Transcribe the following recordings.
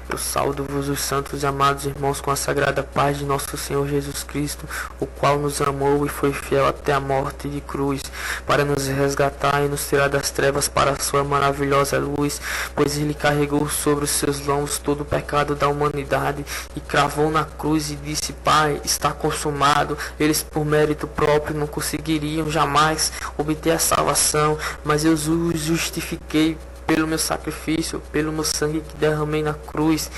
Eu saúdo-vos, os santos e amados irmãos, com a sagrada paz de nosso Senhor Jesus Cristo, o qual nos amou e foi fiel até a morte de cruz, para nos resgatar e nos tirar das trevas para a sua maravilhosa luz, pois ele carregou sobre os seus lombos todo o pecado da humanidade e cravou na cruz e disse: Pai, está consumado. Eles por mérito próprio não conseguiriam jamais obter a salvação, mas eu os justifiquei pelo meu sacrifício, pelo meu sangue que derramei na cruz.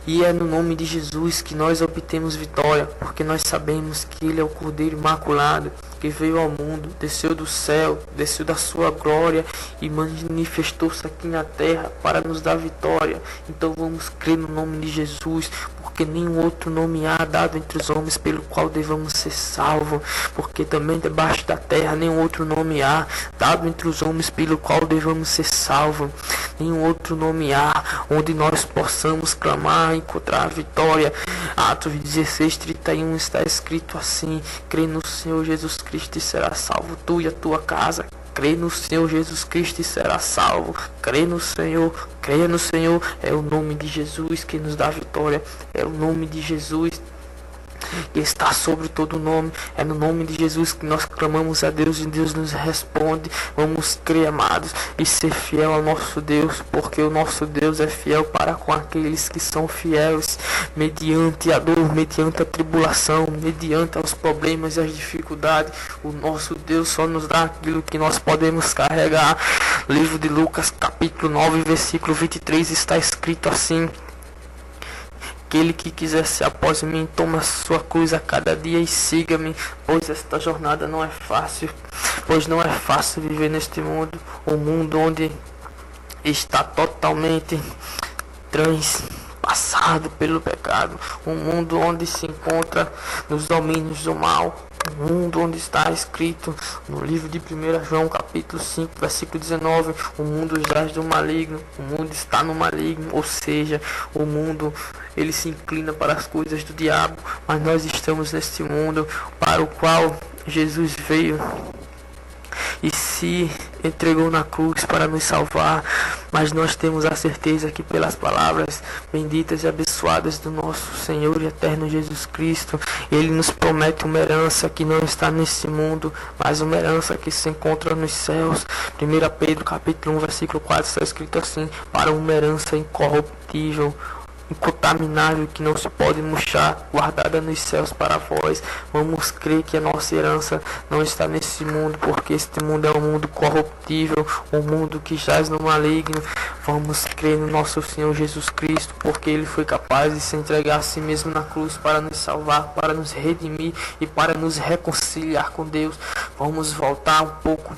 E é no nome de Jesus que nós obtemos vitória, porque nós sabemos que Ele é o Cordeiro Imaculado, que veio ao mundo, desceu do céu, desceu da sua glória e manifestou-se aqui na terra para nos dar vitória. Então vamos crer no nome de Jesus, porque nenhum outro nome há dado entre os homens pelo qual devamos ser salvos, porque também debaixo da terra nenhum outro nome há dado entre os homens pelo qual devamos ser salvos. Nenhum outro nome há onde nós possamos clamar e encontrar a vitória. Atos 16:31 está escrito assim: crê no Senhor Jesus Cristo e será salvo tu e a tua casa. Crê no Senhor Jesus Cristo e será salvo. Crê no Senhor, creia no Senhor. É o nome de Jesus que nos dá vitória. É o nome de Jesus que está sobre todo nome. É no nome de Jesus que nós clamamos a Deus e Deus nos responde. Vamos crer, amados, e ser fiel ao nosso Deus, porque o nosso Deus é fiel para com aqueles que são fiéis, mediante a dor, mediante a tribulação, mediante os problemas e as dificuldades. O nosso Deus só nos dá aquilo que nós podemos carregar. Livro de Lucas, capítulo 9, versículo 23, está escrito assim: aquele que quiser ser após mim, toma a sua cruz a cada dia e siga-me, pois esta jornada não é fácil, pois não é fácil viver neste mundo, um mundo onde está totalmente transpassado pelo pecado, um mundo onde se encontra nos domínios do mal, um mundo onde está escrito no livro de 1 João capítulo 5, versículo 19, o mundo jaz do maligno, o mundo está no maligno, ou seja, o mundo ele se inclina para as coisas do diabo, mas nós estamos neste mundo para o qual Jesus veio e se entregou na cruz para nos salvar. Mas nós temos a certeza que pelas palavras benditas e abençoadas do nosso Senhor e eterno Jesus Cristo, Ele nos promete uma herança que não está nesse mundo, mas uma herança que se encontra nos céus. 1 Pedro capítulo 1, versículo 4 está escrito assim: para uma herança incorruptível, incontaminável, que não se pode murchar, guardada nos céus para vós. Vamos crer que a nossa herança não está nesse mundo, porque este mundo é um mundo corruptível, um mundo que jaz no maligno. Vamos crer no nosso Senhor Jesus Cristo, porque Ele foi capaz de se entregar a si mesmo na cruz para nos salvar, para nos redimir e para nos reconciliar com Deus. Vamos voltar um pouco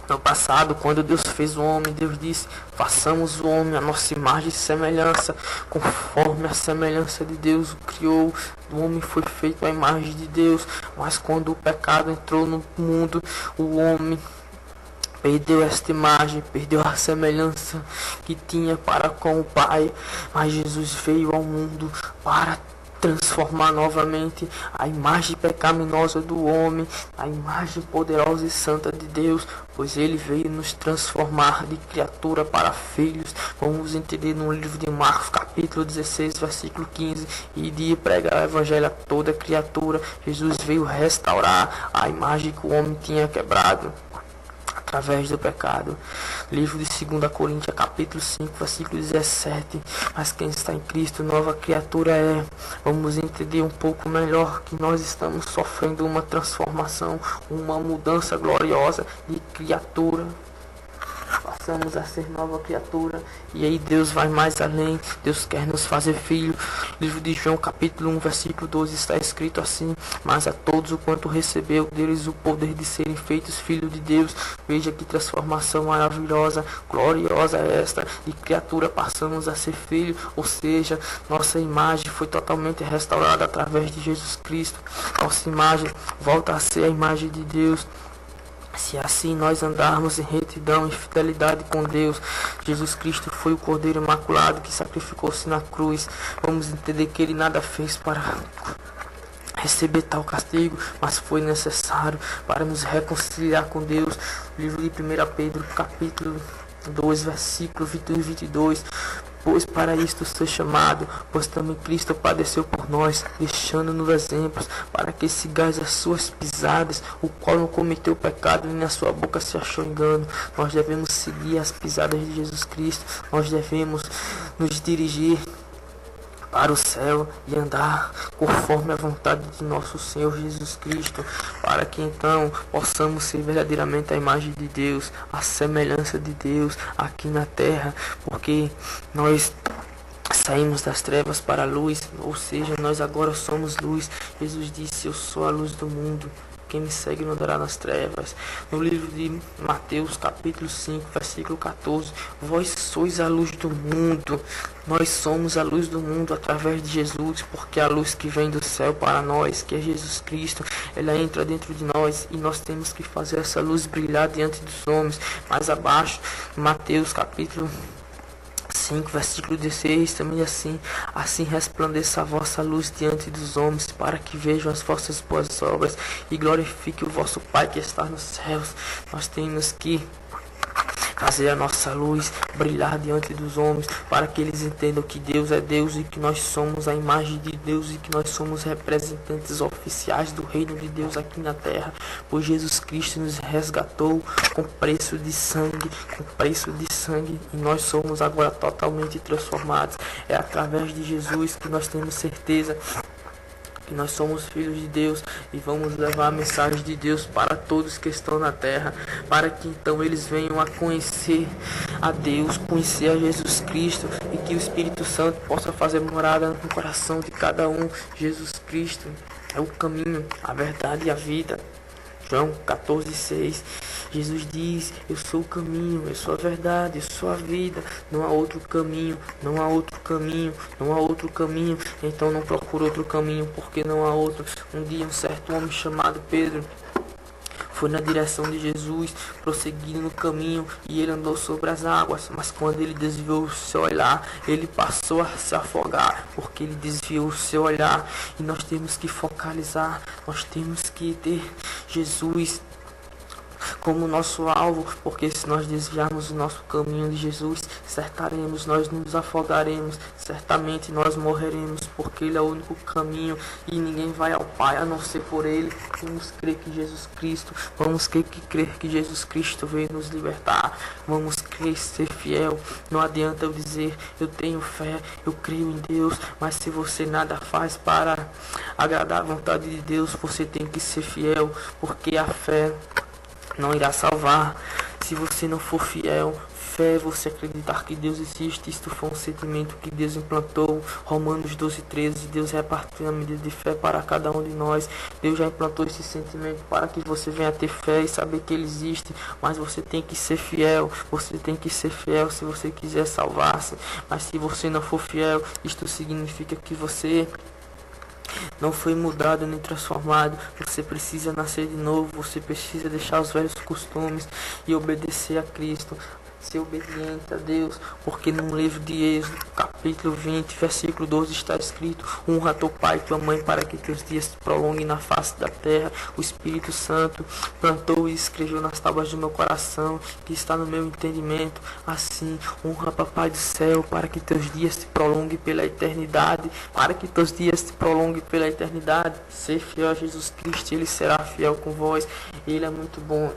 no passado, quando Deus fez o homem, Deus disse: façamos o homem a nossa imagem e semelhança, conforme a semelhança de Deus o criou. O homem foi feito à imagem de Deus, mas quando o pecado entrou no mundo, o homem perdeu esta imagem, perdeu a semelhança que tinha para com o Pai. Mas Jesus veio ao mundo para transformar novamente a imagem pecaminosa do homem, a imagem poderosa e santa de Deus, pois Ele veio nos transformar de criatura para filhos. Vamos entender no livro de Marcos capítulo 16, versículo 15, e de pregar o evangelho a toda criatura. Jesus veio restaurar a imagem que o homem tinha quebrado através do pecado. Livro de 2 Coríntios capítulo 5, versículo 17. Mas quem está em Cristo, nova criatura é. Vamos entender um pouco melhor que nós estamos sofrendo uma transformação, uma mudança gloriosa de criatura. Passamos a ser nova criatura, e aí Deus vai mais além. Deus quer nos fazer filho. Livro de João capítulo 1, versículo 12 está escrito assim: mas a todos o quanto recebeu deles o poder de serem feitos filhos de Deus. Veja que transformação maravilhosa, gloriosa é esta. De criatura passamos a ser filho, ou seja, nossa imagem foi totalmente restaurada através de Jesus Cristo. Nossa imagem volta a ser a imagem de Deus. Se assim nós andarmos em retidão e fidelidade com Deus, Jesus Cristo foi o Cordeiro Imaculado que sacrificou-se na cruz. Vamos entender que Ele nada fez para receber tal castigo, mas foi necessário para nos reconciliar com Deus. Livro de 1 Pedro, capítulo 2, versículo 21 e 22. pois para isto foi chamado, pois também Cristo padeceu por nós, deixando-nos exemplos, para que sigais as suas pisadas, o qual não cometeu pecado, nem na sua boca se achou engano. Nós devemos seguir as pisadas de Jesus Cristo, nós devemos nos dirigir para o céu e andar conforme a vontade de nosso Senhor Jesus Cristo, para que então possamos ser verdadeiramente a imagem de Deus, a semelhança de Deus aqui na terra, porque nós saímos das trevas para a luz, ou seja, nós agora somos luz. Jesus disse: eu sou a luz do mundo. Quem me segue não andará nas trevas. No livro de Mateus, capítulo 5, versículo 14. Vós sois a luz do mundo. Nós somos a luz do mundo através de Jesus, porque a luz que vem do céu para nós, que é Jesus Cristo, ela entra dentro de nós e nós temos que fazer essa luz brilhar diante dos homens. Mais abaixo, Mateus, capítulo 5, versículo 16, também assim resplandeça a vossa luz diante dos homens, para que vejam as vossas boas obras e glorifique o vosso Pai que está nos céus. Nós temos que fazer a nossa luz brilhar diante dos homens, para que eles entendam que Deus é Deus e que nós somos a imagem de Deus e que nós somos representantes oficiais do reino de Deus aqui na terra, pois Jesus Cristo nos resgatou com preço de sangue, e nós somos agora totalmente transformados. É através de Jesus que nós temos certeza que nós somos filhos de Deus e vamos levar a mensagem de Deus para todos que estão na terra, para que então eles venham a conhecer a Deus, conhecer a Jesus Cristo, e que o Espírito Santo possa fazer morada no coração de cada um. Jesus Cristo é o caminho, a verdade e a vida. João 14:6. Jesus diz: eu sou o caminho, eu sou a verdade, eu sou a vida. Não há outro caminho, não há outro caminho, não há outro caminho. Então não procure outro caminho, porque não há outro. Um dia um certo homem chamado Pedro foi na direção de Jesus, prosseguindo no caminho, e ele andou sobre as águas. Mas quando ele desviou o seu olhar, ele passou a se afogar, porque ele desviou o seu olhar. E nós temos que focalizar, nós temos que ter Jesus como nosso alvo, porque se nós desviarmos o nosso caminho de Jesus, nós nos afogaremos, certamente nós morreremos, porque Ele é o único caminho e ninguém vai ao Pai a não ser por Ele. Vamos crer que Jesus Cristo veio nos libertar, vamos crer, ser fiel. Não adianta eu dizer: eu tenho fé, eu creio em Deus, mas se você nada faz para agradar a vontade de Deus, você tem que ser fiel, porque a fé não irá salvar. Se você não for fiel, fé é você acreditar que Deus existe. Isto foi um sentimento que Deus implantou. Romanos 12:13. Deus repartiu a medida de fé para cada um de nós. Deus já implantou esse sentimento para que você venha ter fé e saber que Ele existe. Mas você tem que ser fiel. Você tem que ser fiel se você quiser salvar-se. Mas se você não for fiel, isto significa que você não foi mudado nem transformado. Você precisa nascer de novo. Você precisa deixar os velhos costumes e obedecer a Cristo, ser obediente a Deus, porque no livro de Êxodo, capítulo 20, versículo 12, está escrito: honra teu pai e tua mãe, para que teus dias se prolonguem na face da terra. O Espírito Santo plantou e escreveu nas tábuas do meu coração, que está no meu entendimento. Assim, honra papai do céu, para que teus dias se prolonguem pela eternidade, Ser fiel a Jesus Cristo, Ele será fiel com vós. Ele é muito bom.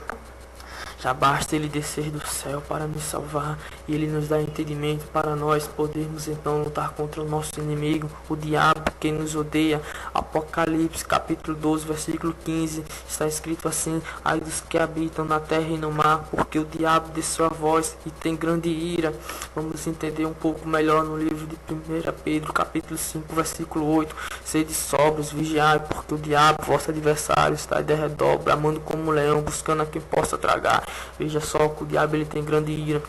Já basta Ele descer do céu para nos salvar, e Ele nos dá entendimento para nós podermos então lutar contra o nosso inimigo, o diabo, que nos odeia. Apocalipse capítulo 12, versículo 15, está escrito assim: ai dos que habitam na terra e no mar, porque o diabo desceu a vós e tem grande ira. Vamos entender um pouco melhor no livro de 1 Pedro capítulo 5, versículo 8. Sede sóbrios, vigiai, porque o diabo, vosso adversário, está de redor, bramando como um leão, buscando a quem possa tragar. Veja só que o diabo, ele tem grande ira.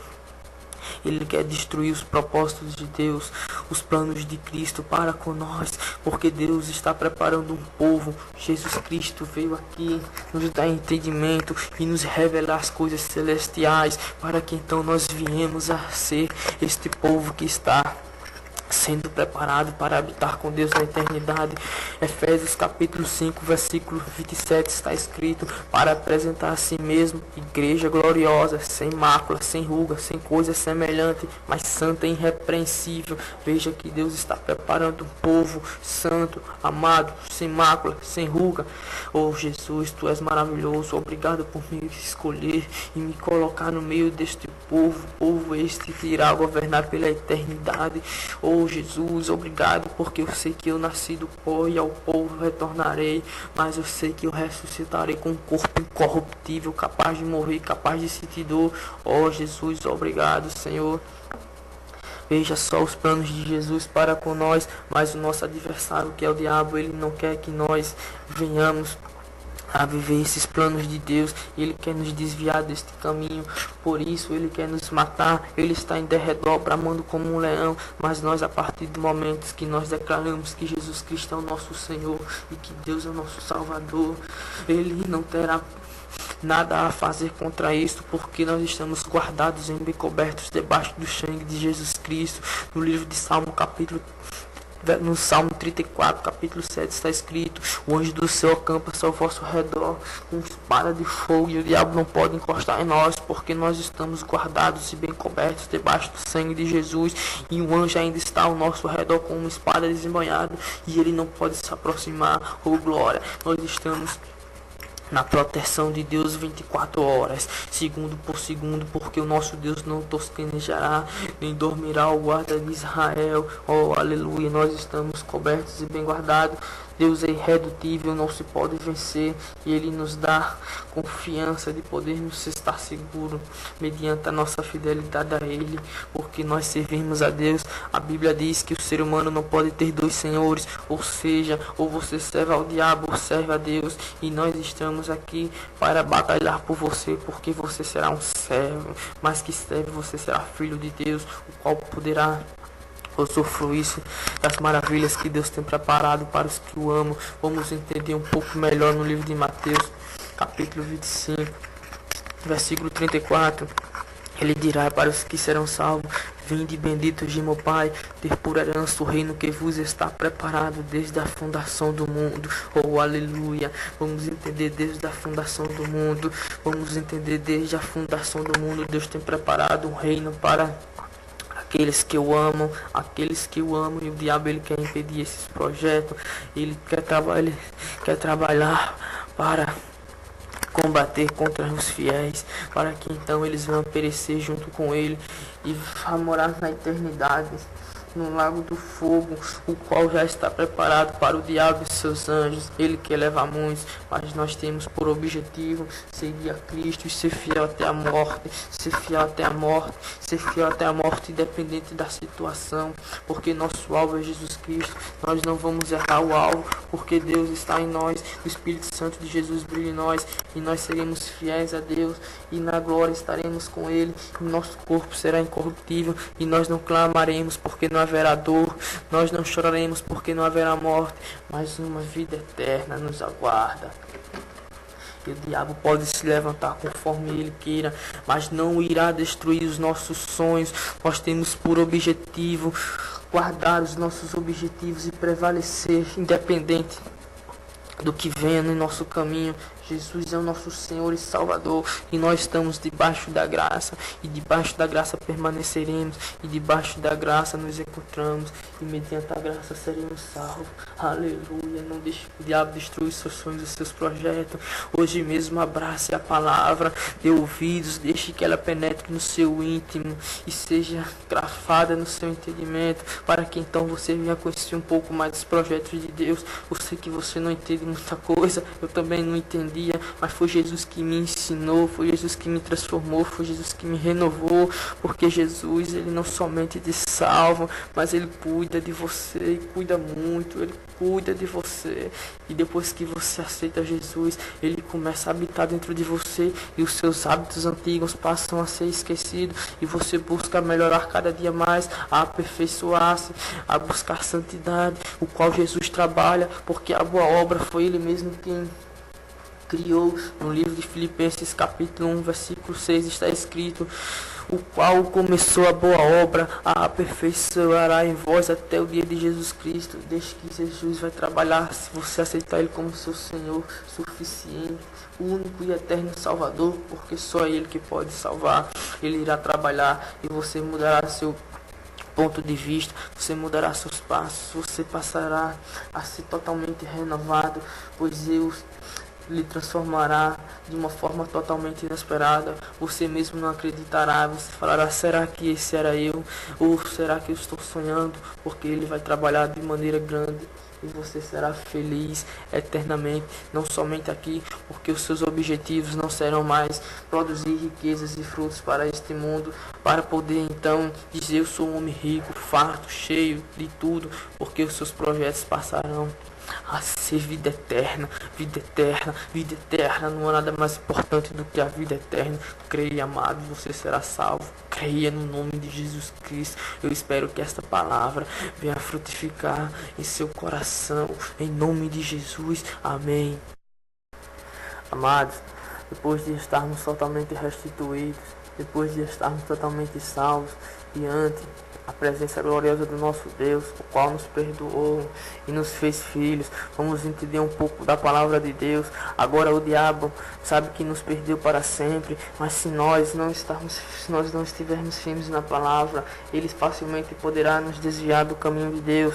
Ele quer destruir os propósitos de Deus, os planos de Cristo para com nós, porque Deus está preparando um povo. Jesus Cristo veio aqui nos dar entendimento e nos revelar as coisas celestiais, para que então nós viemos a ser este povo que está sendo preparado para habitar com Deus na eternidade. Efésios capítulo 5, versículo 27 está escrito: para apresentar a si mesmo igreja gloriosa, sem mácula, sem ruga, sem coisa semelhante, mas santa e irrepreensível. Veja que Deus está preparando um povo santo, amado, sem mácula, sem ruga. Oh Jesus, Tu és maravilhoso. Obrigado por me escolher e me colocar no meio deste povo este que irá governar pela eternidade. Oh Jesus, obrigado, porque eu sei que eu nasci do pó e ao pó retornarei, mas eu sei que eu ressuscitarei com um corpo incorruptível, capaz de morrer, capaz de sentir dor. Oh Jesus, obrigado, Senhor. Veja só os planos de Jesus para com nós, mas o nosso adversário, que é o diabo, ele não quer que nós venhamos a viver esses planos de Deus. Ele quer nos desviar deste caminho, por isso ele quer nos matar. Ele está em derredor, bramando como um leão, mas nós, a partir do momento que nós declaramos que Jesus Cristo é o nosso Senhor e que Deus é o nosso Salvador, ele não terá nada a fazer contra isto, porque nós estamos guardados e bem cobertos debaixo do sangue de Jesus Cristo. No livro de Salmo capítulo No Salmo 34, capítulo 7, está escrito: o anjo do céu acampa-se ao vosso redor com espada de fogo, e o diabo não pode encostar em nós, porque nós estamos guardados e bem cobertos debaixo do sangue de Jesus. E o anjo ainda está ao nosso redor com uma espada desembanhada, e ele não pode se aproximar. Oh glória, nós estamos na proteção de Deus 24 horas, segundo por segundo, porque o nosso Deus não tosquenejará, nem dormirá o guarda de Israel. Oh, aleluia, nós estamos cobertos e bem guardados. Deus é irredutível, não se pode vencer, e Ele nos dá confiança de podermos estar seguros mediante a nossa fidelidade a Ele, porque nós servimos a Deus. A Bíblia diz que o ser humano não pode ter dois senhores, ou seja, ou você serve ao diabo ou serve a Deus, e nós estamos aqui para batalhar por você, porque você será um servo, mas que serve, você será filho de Deus, o qual poderá usufruir das maravilhas que Deus tem preparado para os que o amam. Vamos entender um pouco melhor no livro de Mateus, capítulo 25, versículo 34. Ele dirá para os que serão salvos: vinde benditos de meu Pai, ter por herança o reino que vos está preparado desde a fundação do mundo. Oh, aleluia! Vamos entender desde a fundação do mundo. Vamos entender desde a fundação do mundo. Deus tem preparado um reino para aqueles que o amam, e o diabo ele quer impedir esses projetos. Ele quer trabalhar para combater contra os fiéis, para que então eles venham perecer junto com ele e vá morar na eternidade, no lago do fogo, o qual já está preparado para o diabo e seus anjos. Ele quer levar muitos, mas nós temos por objetivo seguir a Cristo e ser fiel até a morte, ser fiel até a morte, ser fiel até a morte, independente da situação, porque nosso alvo é Jesus Cristo. Nós não vamos errar o alvo, porque Deus está em nós, o Espírito Santo de Jesus brilha em nós, e nós seremos fiéis a Deus, e na glória estaremos com Ele, e nosso corpo será incorruptível, e nós não clamaremos porque não haverá dor, nós não choraremos porque não haverá morte, mas uma vida eterna nos aguarda. E o diabo pode se levantar conforme ele queira, mas não irá destruir os nossos sonhos. Nós temos por objetivo guardar os nossos objetivos e prevalecer, independente do que venha no nosso caminho. Jesus é o nosso Senhor e Salvador, e nós estamos debaixo da graça, e debaixo da graça permaneceremos, e debaixo da graça nos encontramos, e mediante a graça seremos salvos. Aleluia! Não deixe que o diabo destrua os seus sonhos e os seus projetos. Hoje mesmo abrace a palavra, dê ouvidos, deixe que ela penetre no seu íntimo e seja grafada no seu entendimento, para que então você venha conhecer um pouco mais dos projetos de Deus. Eu sei que você não entende muita coisa, eu também não entendi, mas foi Jesus que me ensinou, foi Jesus que me transformou, foi Jesus que me renovou, porque Jesus, ele não somente te salva, mas ele cuida de você, e cuida muito, ele cuida de você, e depois que você aceita Jesus, ele começa a habitar dentro de você, e os seus hábitos antigos passam a ser esquecidos, e você busca melhorar cada dia mais, a aperfeiçoar-se, a buscar santidade, o qual Jesus trabalha, porque a boa obra foi ele mesmo quem criou. No livro de Filipenses capítulo 1, versículo 6 está escrito: o qual começou a boa obra, a aperfeiçoará em vós até o dia de Jesus Cristo. Desde que Jesus vai trabalhar, se você aceitar Ele como seu Senhor suficiente, o único e eterno Salvador, porque só Ele que pode salvar. Ele irá trabalhar e você mudará seu ponto de vista, você mudará seus passos, você passará a ser totalmente renovado, pois Deus lhe transformará de uma forma totalmente inesperada. Você mesmo não acreditará, você falará: será que esse era eu? Ou será que eu estou sonhando? Porque Ele vai trabalhar de maneira grande e você será feliz eternamente, não somente aqui, porque os seus objetivos não serão mais produzir riquezas e frutos para este mundo, para poder então dizer: eu sou um homem rico, farto, cheio de tudo, porque os seus projetos passarão a ser vida eterna, vida eterna, vida eterna. Não há nada mais importante do que a vida eterna. Creia, amado, você será salvo. Creia no nome de Jesus Cristo. Eu espero que esta palavra venha frutificar em seu coração, em nome de Jesus. Amém. Amados, depois de estarmos totalmente restituídos, depois de estarmos totalmente salvos diante a presença gloriosa do nosso Deus, o qual nos perdoou e nos fez filhos, vamos entender um pouco da palavra de Deus. Agora o diabo sabe que nos perdeu para sempre, mas se nós não estivermos firmes na palavra, ele facilmente poderá nos desviar do caminho de Deus.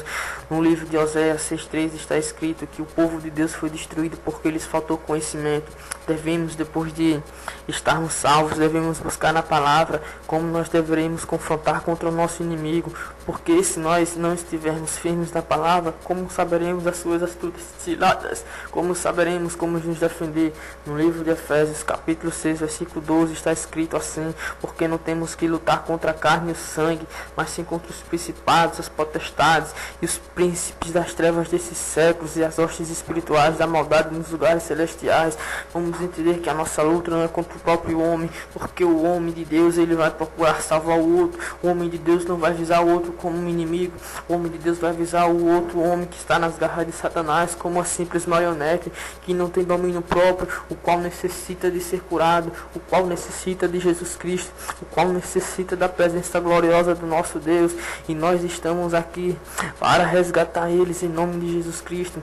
No livro de Oséias 6:3 está escrito que o povo de Deus foi destruído porque lhes faltou conhecimento. Devemos, depois de estarmos salvos, devemos buscar na palavra como nós deveremos confrontar contra o nosso inimigo, porque se nós não estivermos firmes na palavra, como saberemos as suas astutas ciladas? Como saberemos como nos defender? No livro de Efésios, capítulo 6, versículo 12, está escrito assim: porque não temos que lutar contra a carne e o sangue, mas sim contra os principados, as potestades e os príncipes das trevas desses séculos e as hostes espirituais da maldade nos lugares celestiais. Vamos entender que a nossa luta não é contra o próprio homem, porque o homem de Deus, ele vai procurar salvar o outro. O homem de Deus não vai visar o outro como um inimigo. O homem de Deus vai visar o outro homem que está nas garras de Satanás como uma simples marionete, que não tem domínio próprio, o qual necessita de ser curado, o qual necessita de Jesus Cristo, o qual necessita da presença gloriosa do nosso Deus. E nós estamos aqui para resgatar eles em nome de Jesus Cristo.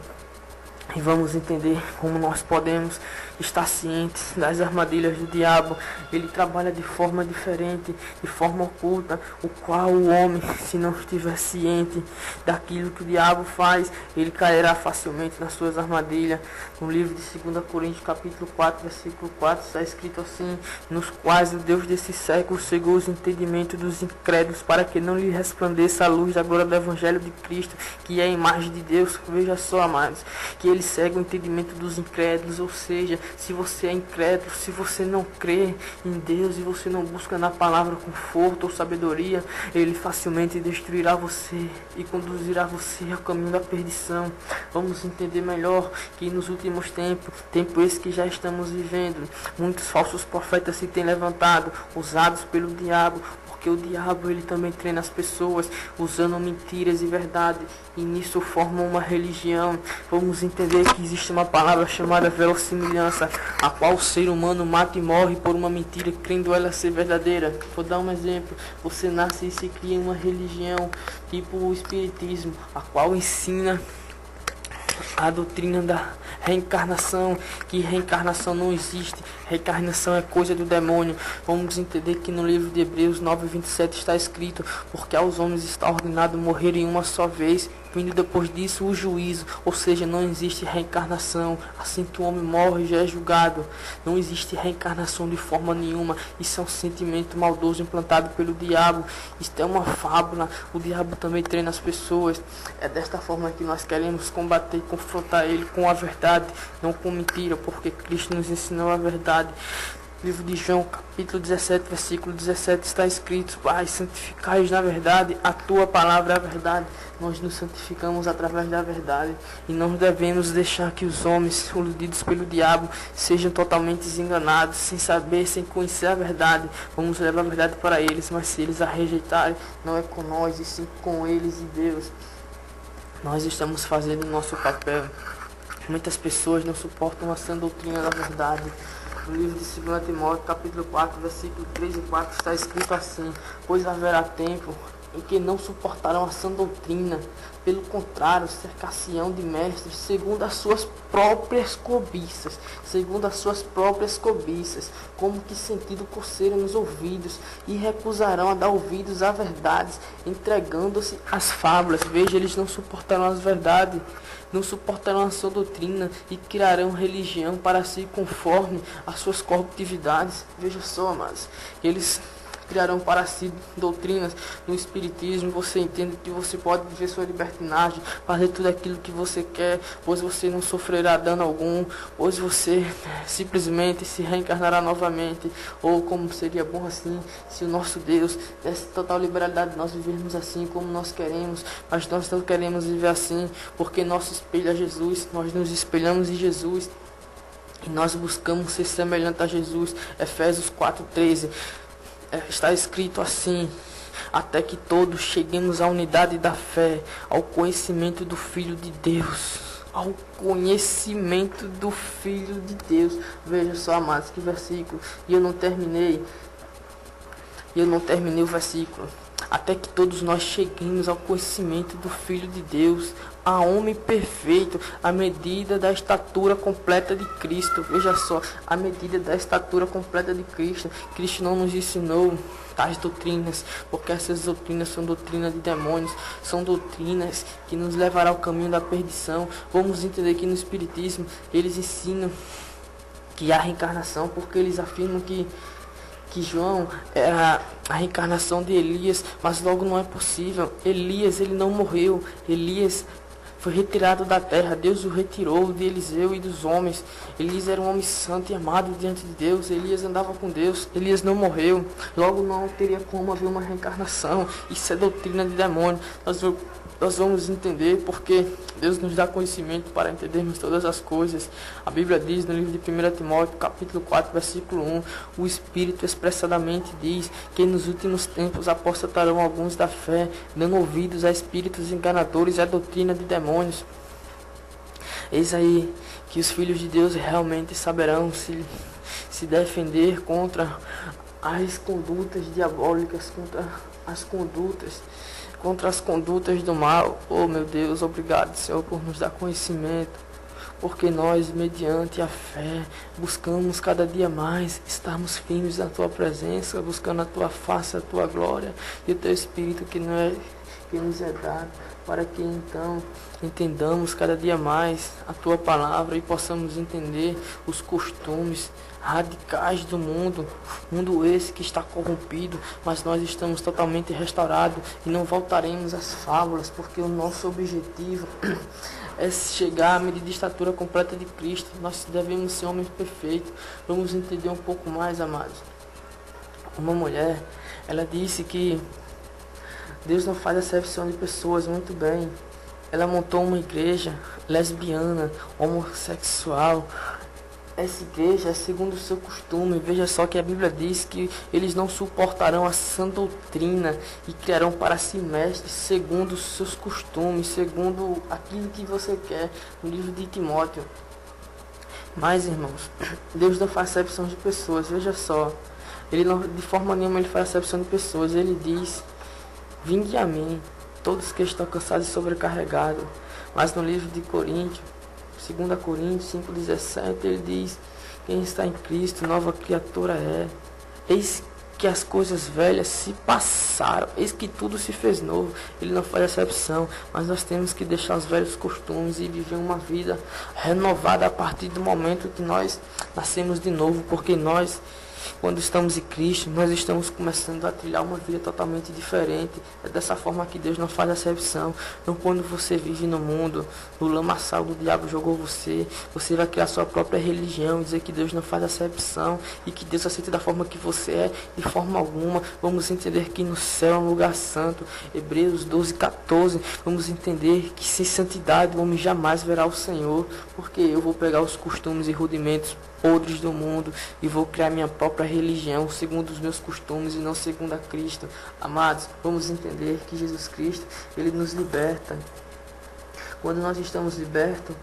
E vamos entender como nós podemos estar cientes das armadilhas do diabo. Ele trabalha de forma diferente, de forma oculta, o qual o homem, se não estiver ciente daquilo que o diabo faz, ele cairá facilmente nas suas armadilhas. No livro de 2 Coríntios, capítulo 4, versículo 4, está escrito assim: nos quais o Deus desse século cegou os entendimentos dos incrédulos, para que não lhe resplandeça a luz da glória do Evangelho de Cristo, que é a imagem de Deus. Veja só, amados, que ele cega o entendimento dos incrédulos. Ou seja, se você é incrédulo, se você não crê em Deus e você não busca na palavra conforto ou sabedoria, ele facilmente destruirá você e conduzirá você ao caminho da perdição. Vamos entender melhor que nos últimos tempos, tempo esse que já estamos vivendo, muitos falsos profetas se têm levantado, usados pelo diabo, porque o diabo, ele também treina as pessoas usando mentiras e verdade, e nisso formam uma religião. Vamos entender que existe uma palavra chamada verossimilhança, a qual o ser humano mata e morre por uma mentira, crendo ela ser verdadeira. Vou dar um exemplo: você nasce e se cria uma religião, tipo o espiritismo, a qual ensina a doutrina da reencarnação, que reencarnação não existe, reencarnação é coisa do demônio. Vamos entender que no livro de Hebreus 9:27 está escrito: porque aos homens está ordenado morrer em uma só vez, vindo depois disso o juízo. Ou seja, não existe reencarnação. Assim que o homem morre, já é julgado. Não existe reencarnação de forma nenhuma. Isso é um sentimento maldoso implantado pelo diabo. Isto é uma fábula. O diabo também treina as pessoas. É desta forma que nós queremos combater e confrontar ele com a verdade, não com mentira, porque Cristo nos ensinou a verdade. Livro de João, capítulo 17, versículo 17, está escrito: Pai, santificai-os na verdade, a tua palavra é a verdade. Nós nos santificamos através da verdade, e não devemos deixar que os homens, iludidos pelo diabo, sejam totalmente enganados, sem saber, sem conhecer a verdade. Vamos levar a verdade para eles, mas se eles a rejeitarem, não é com nós, e sim com eles e Deus. Nós estamos fazendo o nosso papel. Muitas pessoas não suportam a sã doutrina da verdade. No livro de 2 Timóteo, capítulo 4, versículo 3 e 4, está escrito assim: pois haverá tempo em que não suportarão a sã doutrina, pelo contrário, cercar-se-ão de mestres segundo as suas próprias cobiças, como que sentindo coceira nos ouvidos, e recusarão a dar ouvidos a verdades, entregando-se às fábulas. Veja, eles não suportarão as verdades, não suportarão a sua doutrina, e criarão religião para si conforme as suas corruptividades. Veja só, amados, eles criarão para si doutrinas. No espiritismo você entende que você pode viver sua libertinagem, fazer tudo aquilo que você quer, pois você não sofrerá dano algum, pois você simplesmente se reencarnará novamente. Ou como seria bom assim, se o nosso Deus desse total liberalidade de nós vivermos assim como nós queremos, mas nós não queremos viver assim, porque nosso espelho é Jesus, nós nos espelhamos em Jesus e nós buscamos ser semelhante a Jesus. Efésios 4:13 está escrito assim: até que todos cheguemos à unidade da fé, ao conhecimento do Filho de Deus. Ao conhecimento do Filho de Deus. Veja só, amados, que versículo. E eu não terminei o versículo. Até que todos nós cheguemos ao conhecimento do Filho de Deus, a homem perfeito, à medida da estatura completa de Cristo. Veja só, a medida da estatura completa de Cristo. Cristo não nos ensinou tais doutrinas, porque essas doutrinas são doutrinas de demônios, são doutrinas que nos levarão ao caminho da perdição. Vamos entender que no Espiritismo eles ensinam que há reencarnação, porque eles afirmam que João era a reencarnação de Elias, mas logo não é possível. Elias, ele não morreu. Elias foi retirado da terra, Deus o retirou de Eliseu e dos homens. Elias era um homem santo e amado diante de Deus. Elias andava com Deus. Elias não morreu, logo não teria como haver uma reencarnação. Isso é doutrina de demônio. Nós vamos entender porque Deus nos dá conhecimento para entendermos todas as coisas. A Bíblia diz no livro de 1 Timóteo, capítulo 4, versículo 1, o Espírito expressadamente diz que nos últimos tempos apostatarão alguns da fé, dando ouvidos a espíritos enganadores e a doutrina de demônios. Eis aí que os filhos de Deus realmente saberão se defender contra as condutas diabólicas, contra as condutas do mal. Oh meu Deus, obrigado, Senhor, por nos dar conhecimento, porque nós, mediante a fé, buscamos cada dia mais estarmos firmes na Tua presença, buscando a Tua face, a Tua glória e o Teu Espírito que nos é dado, para que então entendamos cada dia mais a Tua palavra e possamos entender os costumes radicais do mundo esse que está corrompido, mas nós estamos totalmente restaurados e não voltaremos às fábulas, porque o nosso objetivo é chegar à medida de estatura completa de Cristo. Nós devemos ser homens perfeitos. Vamos entender um pouco mais, amados. Uma mulher, ela disse que Deus não faz acepção de pessoas. Muito bem. Ela montou uma igreja lesbiana, homossexual. Essa igreja é segundo o seu costume. Veja só que a Bíblia diz que eles não suportarão a sã doutrina e criarão para si mestres segundo os seus costumes, segundo aquilo que você quer. No livro de Timóteo. Mas, irmãos, Deus não faz acepção de pessoas. Veja só, Ele não, de forma nenhuma ele faz acepção de pessoas. Ele diz: vinde a mim, todos que estão cansados e sobrecarregados. Mas no livro de Coríntios, 2 Coríntios 5,17, ele diz: quem está em Cristo, nova criatura é. Eis que as coisas velhas se passaram, eis que tudo se fez novo. Ele não faz acepção, mas nós temos que deixar os velhos costumes e viver uma vida renovada a partir do momento que nós nascemos de novo, porque nós, quando estamos em Cristo, nós estamos começando a trilhar uma vida totalmente diferente. É dessa forma que Deus não faz acepção. Não quando você vive no mundo, no lamaçal do diabo jogou você vai criar sua própria religião, dizer que Deus não faz acepção e que Deus aceita da forma que você é, de forma alguma. Vamos entender que no céu é um lugar santo. Hebreus 12:14. Vamos entender que sem santidade o homem jamais verá o Senhor, porque eu vou pegar os costumes e rudimentos podres do mundo e vou criar minha própria religião segundo os meus costumes e não segundo a Cristo. Amados, vamos entender que Jesus Cristo, Ele nos liberta. Quando nós estamos libertos,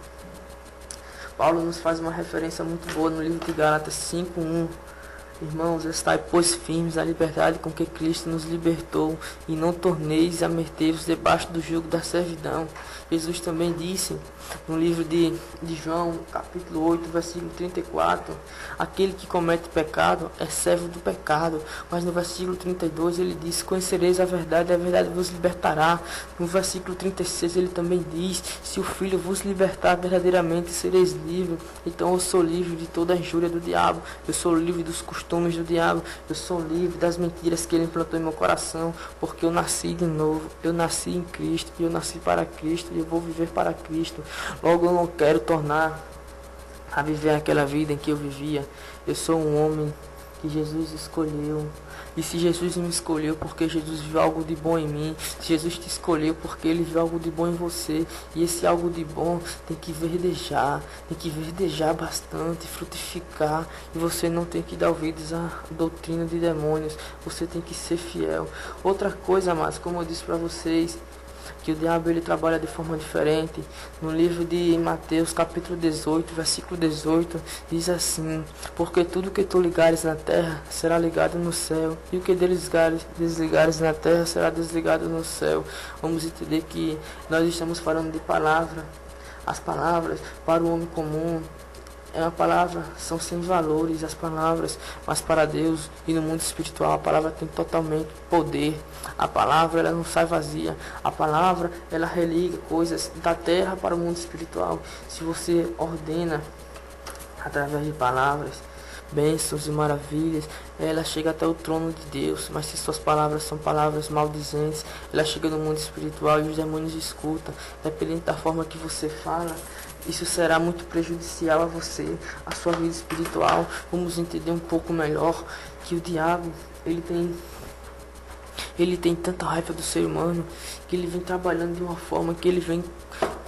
Paulo nos faz uma referência muito boa no livro de Gálatas 5:1. Irmãos, estai, pois, firmes na liberdade com que Cristo nos libertou, e não torneis a meter-vos debaixo do jugo da servidão. Jesus também disse no livro de João, capítulo 8, versículo 34, aquele que comete pecado é servo do pecado. Mas no versículo 32 ele diz, conhecereis a verdade vos libertará. No versículo 36 ele também diz, se o Filho vos libertar, verdadeiramente sereis livres. Então eu sou livre de toda a injúria do diabo, eu sou livre dos costumes do diabo, eu sou livre das mentiras que ele implantou em meu coração, porque eu nasci de novo, eu nasci em Cristo, e eu nasci para Cristo, e eu vou viver para Cristo. Logo eu não quero tornar a viver aquela vida em que eu vivia. Eu sou um homem que Jesus escolheu. E se Jesus me escolheu porque Jesus viu algo de bom em mim, se Jesus te escolheu porque ele viu algo de bom em você, e esse algo de bom tem que verdejar bastante, frutificar, e você não tem que dar ouvidos à doutrina de demônios, você tem que ser fiel. Outra coisa, amados, como eu disse para vocês, que o diabo ele trabalha de forma diferente. No livro de Mateus, capítulo 18, versículo 18, diz assim, porque tudo que tu ligares na terra será ligado no céu, e o que desligares na terra será desligado no céu. Vamos entender que nós estamos falando de palavra. As palavras para o homem comum é uma palavra, são sem valores as palavras, mas para Deus e no mundo espiritual a palavra tem totalmente poder. A palavra ela não sai vazia, a palavra ela religa coisas da terra para o mundo espiritual. Se você ordena através de palavras, bênçãos e maravilhas, ela chega até o trono de Deus. Mas se suas palavras são palavras maldizentes, ela chega no mundo espiritual e os demônios escutam. Dependendo da forma que você fala, isso será muito prejudicial a você, a sua vida espiritual. Vamos entender um pouco melhor que o diabo, ele tem tanta raiva do ser humano, que ele vem trabalhando de uma forma que ele vem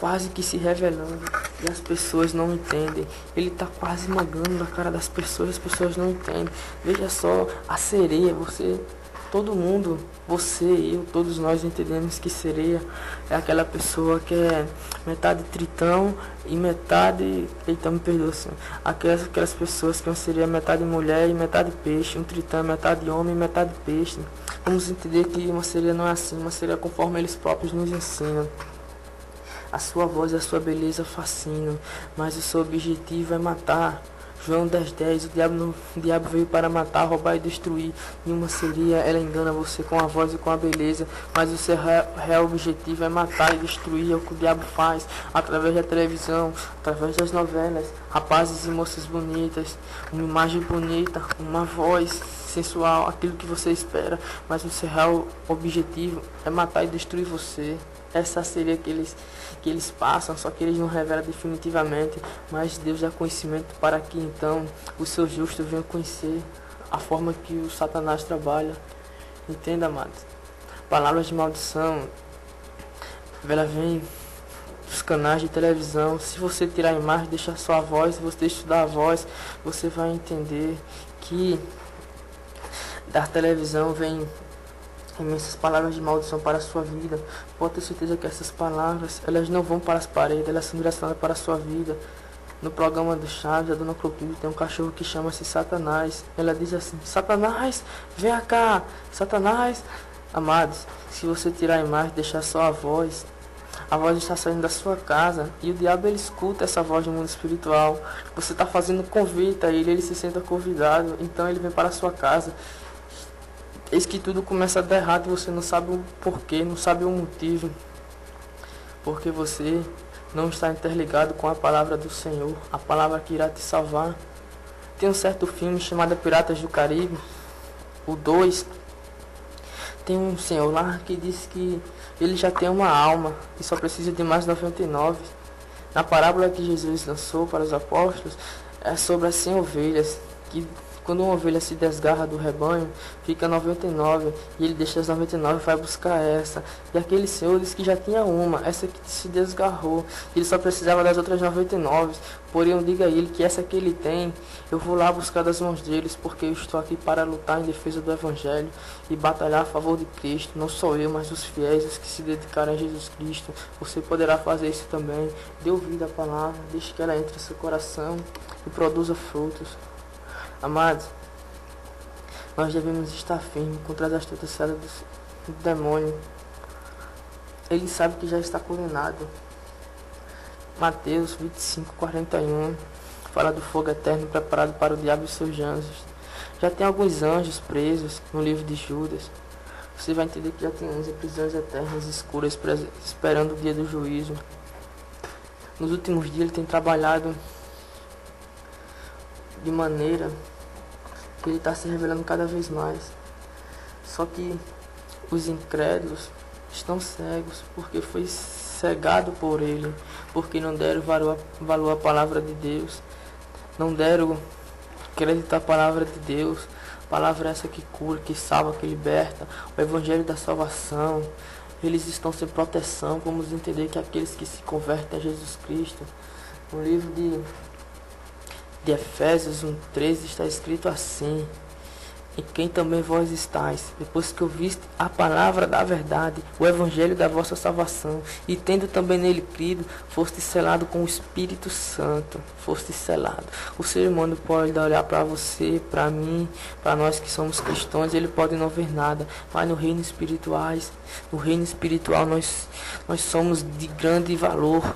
quase que se revelando, e as pessoas não entendem. Ele está quase esmagando na cara das pessoas, as pessoas não entendem. Veja só, a sereia, todo mundo, você, eu, todos nós entendemos que sereia é aquela pessoa que é metade tritão e metade, eita, me perdoa, assim, aquelas pessoas que seria metade mulher e metade peixe, um tritão metade homem e metade peixe. Vamos entender que uma sereia não é assim, uma sereia conforme eles próprios nos ensinam. A sua voz e a sua beleza fascinam, mas o seu objetivo é matar. João 10:10, o diabo veio para matar, roubar e destruir. E uma sereia, ela engana você com a voz e com a beleza, mas o seu real objetivo é matar e destruir. É o que o diabo faz através da televisão, através das novelas. Rapazes e moças bonitas, uma imagem bonita, uma voz sensual, aquilo que você espera, mas o seu real objetivo é matar e destruir você. Essa seria que eles passam, só que eles não revelam definitivamente, mas Deus dá conhecimento para que então os seus justos venham conhecer a forma que o Satanás trabalha. Entenda, amados? Palavras de maldição, ela vem dos canais de televisão. Se você tirar a imagem, deixar só a voz, se você estudar a voz, você vai entender que da televisão vem imensas palavras de maldição para a sua vida. Pode ter certeza que essas palavras, elas não vão para as paredes, elas são direcionadas para a sua vida. No programa do Chaves, a Dona Clotilde tem um cachorro que chama-se Satanás. Ela diz assim, Satanás, vem cá, Satanás. Amados, se você tirar a imagem, deixar só a voz está saindo da sua casa, e o diabo ele escuta essa voz no mundo espiritual. Você está fazendo convite a ele se senta convidado, então ele vem para a sua casa. Eis que tudo começa a dar errado e você não sabe o porquê, não sabe o motivo. Porque você não está interligado com a palavra do Senhor, a palavra que irá te salvar. Tem um certo filme chamado Piratas do Caribe, o 2. Tem um senhor lá que diz que ele já tem uma alma e só precisa de mais 99. Na parábola que Jesus lançou para os apóstolos, é sobre as 100 ovelhas que Quando uma ovelha se desgarra do rebanho, fica 99, e ele deixa as 99 e vai buscar essa. E aquele senhor disse que já tinha uma, essa que se desgarrou, ele só precisava das outras 99. Porém, eu digo a ele que essa que ele tem, eu vou lá buscar das mãos deles, porque eu estou aqui para lutar em defesa do Evangelho e batalhar a favor de Cristo. Não sou eu, mas os fiéis, os que se dedicaram a Jesus Cristo. Você poderá fazer isso também. Dê ouvido à palavra, deixe que ela entre no seu coração e produza frutos. Amados, nós devemos estar firmes contra as astutas ciladas do demônio. Ele sabe que já está condenado. Mateus 25:41 fala do fogo eterno preparado para o diabo e seus anjos. Já tem alguns anjos presos no livro de Judas. Você vai entender que já tem uns em prisões eternas escuras esperando o dia do juízo. Nos últimos dias ele tem trabalhado de maneira que ele está se revelando cada vez mais. Só que os incrédulos estão cegos porque foi cegado por ele, porque não deram valor à palavra de Deus, não deram crédito à palavra de Deus. A palavra é essa que cura, que salva, que liberta, o evangelho da salvação. Eles estão sem proteção. Vamos entender que aqueles que se convertem a Jesus Cristo, no livro de Efésios 1:13 está escrito assim: em quem também vós estáis, depois que ouviste a palavra da verdade, o evangelho da vossa salvação, e tendo também nele crido, foste selado com o Espírito Santo. Foste selado. O ser humano pode olhar para você, para mim, para nós que somos cristãos, ele pode não ver nada, mas no reino espiritual nós somos de grande valor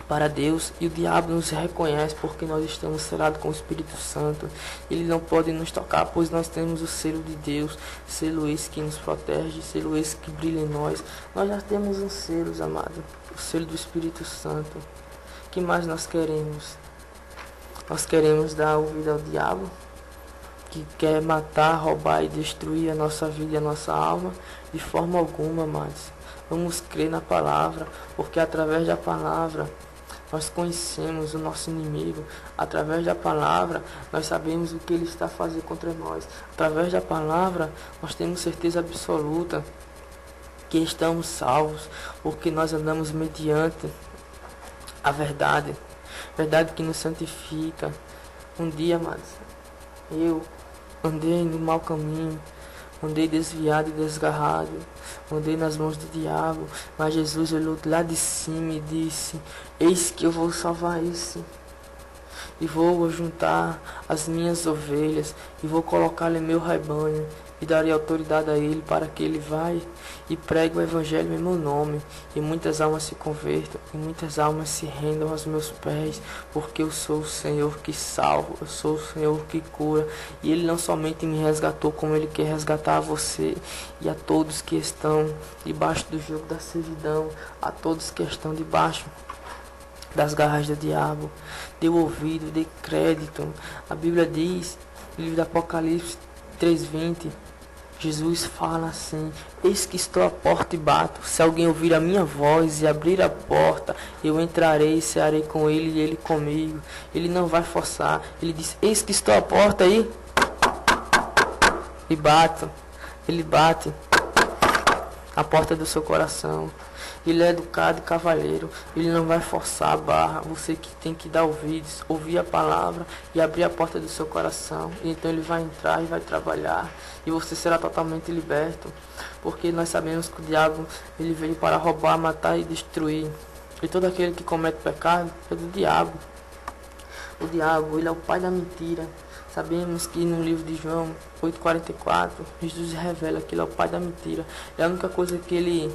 para Deus, e o diabo nos reconhece porque nós estamos selados com o Espírito Santo. Ele não pode nos tocar, pois nós temos o selo de Deus, selo esse que nos protege, selo esse que brilha em nós. Nós já temos um selo, amado, o selo do Espírito Santo. O que mais nós queremos? Nós queremos dar ouvido ao diabo, que quer matar, roubar e destruir a nossa vida e a nossa alma? De forma alguma, amados. Vamos crer na palavra, porque através da palavra nós conhecemos o nosso inimigo. Através da palavra nós sabemos o que ele está fazendo contra nós. Através da palavra nós temos certeza absoluta que estamos salvos, porque nós andamos mediante a verdade. Verdade que nos santifica. Um dia, amados, eu andei no mau caminho, andei desviado e desgarrado, andei nas mãos do diabo, mas Jesus olhou lá de cima e disse: eis que eu vou salvar esse, e vou juntar as minhas ovelhas, e vou colocá-lo em meu rebanho, e darei autoridade a ele para que ele vá e pregue o evangelho em meu nome, e muitas almas se convertam, e muitas almas se rendam aos meus pés, porque eu sou o Senhor que salvo, eu sou o Senhor que cura, e ele não somente me resgatou, como ele quer resgatar a você e a todos que estão debaixo do jugo da servidão, a todos que estão debaixo das garras do diabo. Dê ouvido, dê crédito. A Bíblia diz, no livro do Apocalipse 3:20, Jesus fala assim: eis que estou à porta e bato. Se alguém ouvir a minha voz e abrir a porta, eu entrarei e cearei com ele e ele comigo. Ele não vai forçar. Ele diz: eis que estou à porta e bato. Ele bate a porta do seu coração. Ele é educado e cavalheiro. Ele não vai forçar a barra. Você que tem que dar ouvidos, ouvir a palavra e abrir a porta do seu coração. E então ele vai entrar e vai trabalhar. E você será totalmente liberto. Porque nós sabemos que o diabo, ele veio para roubar, matar e destruir. E todo aquele que comete pecado é do diabo. O diabo, ele é o pai da mentira. Sabemos que no livro de João 8:44, Jesus revela que ele é o pai da mentira. É a única coisa que ele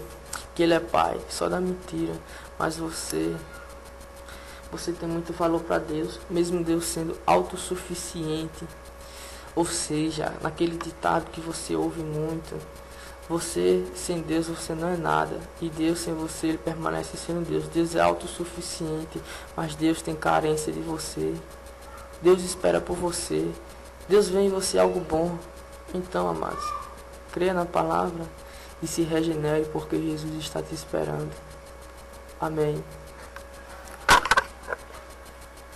é pai, só da mentira. Mas você tem muito valor para Deus, mesmo Deus sendo autossuficiente. Ou seja, naquele ditado que você ouve muito: você sem Deus você não é nada, e Deus sem você ele permanece sendo Deus. Deus é autossuficiente, mas Deus tem carência de você. Deus espera por você. Deus vê em você algo bom. Então, amados, creia na palavra e se regenere, porque Jesus está te esperando. Amém.